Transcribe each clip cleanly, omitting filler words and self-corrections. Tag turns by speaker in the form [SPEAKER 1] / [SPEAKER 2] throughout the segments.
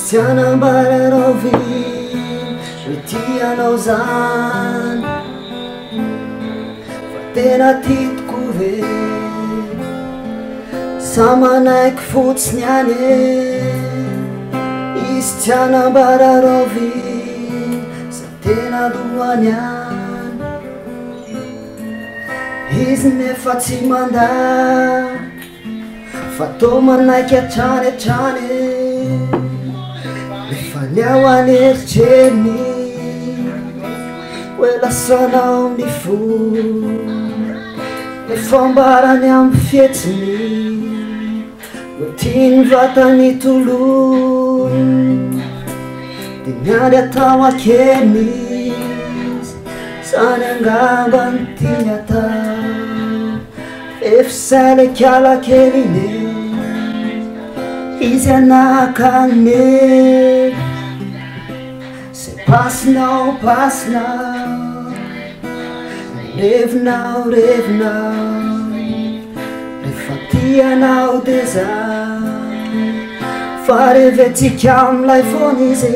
[SPEAKER 1] Sianambara vy tianao zany fa tena titiko ve sa manaiky fotsiny any izy tianambara vy sa tena lohany any izy nefa tsy manda fa tô manaiky atrany atrany Niao aneritreiny hoe lasanao ny fo nifambarany amy fietsiny hoe tiany vatany tolo de miady atao akeny zany angamba ny tiany atao efisale kiala keliny izy anakane Passinao, passinao, revinao, revinao, rehefa tianao de zay fa revetika amilay foana izy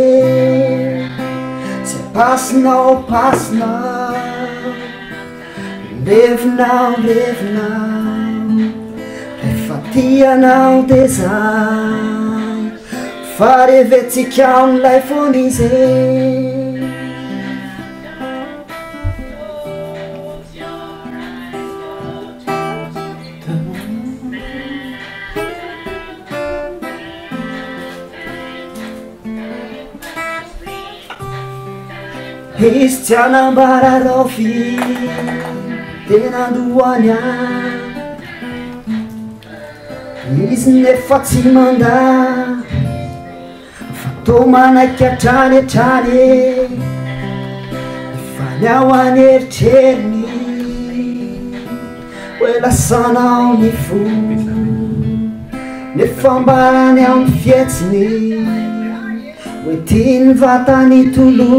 [SPEAKER 1] Zay passinao, passinao, revinao, revinao, rehefa tianao de zay fa revetika amilay foana izy Izy tianambara vy tena lohany any izy nefa tsy manda fa tô manaiky atrany atrany efa niao aneritreiny hoe lasanao ny fo nifambarany amy fietsiny hoe tiany vatany tolo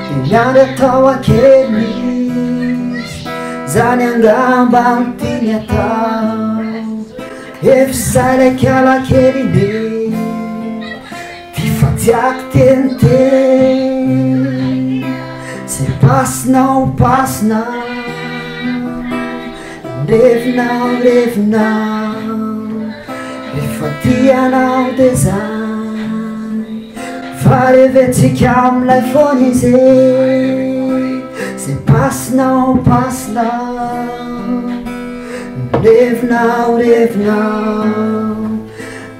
[SPEAKER 1] de miady atao akeny zany angamba ny tiany atao efisale kiala keliny tifatiako teniteny Zay passinao, passinao, revinao, revinao, rehefa tianao de zany fa revetsika amilay foana izy Zay passinao, passinao, revinao, revinao,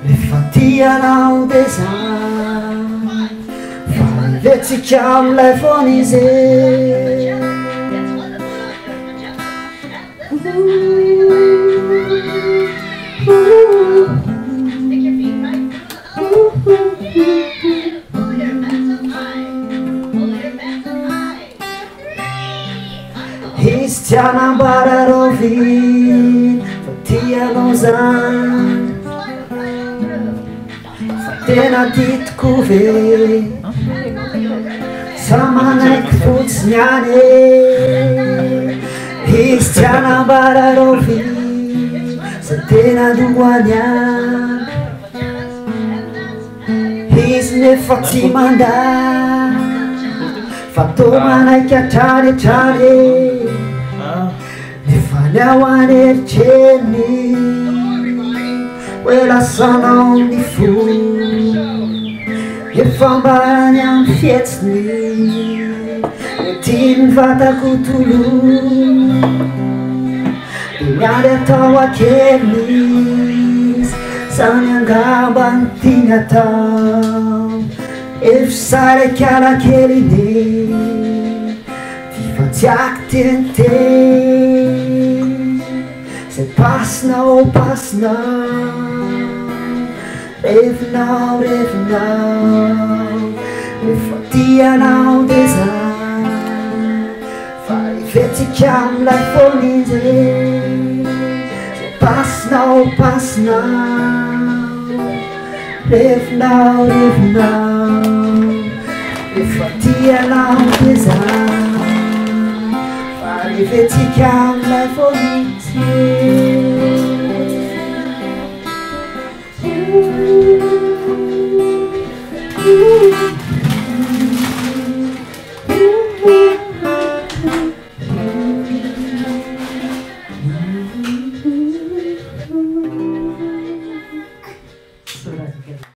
[SPEAKER 1] rehefa tianao de zany fa revetsika amilay foana izy Izy tianambara vy fa tianao zany fa tena titiko ve sa manaiky fotsiny any Izy tianambara vy sa tena lohany any izy nefa tsy manda fa tô manaiky atrany atrany nefa niao aneritreiny hoe lasanao ny fo nifambarany amy fietsiny hoe tiany vatako tolo de miady atao akeny zany angamba ny tiany atao efisale kiala keliny tifatiako teniteny Zay passinao, passinao, revinao, revinao, rehefa tianao de zany fa revetsika amilay foana izy Zay Passinao, passinao, revinao, revinao, efa tianao dia zao, fa rehefa tsika amin'ilay voanitsy.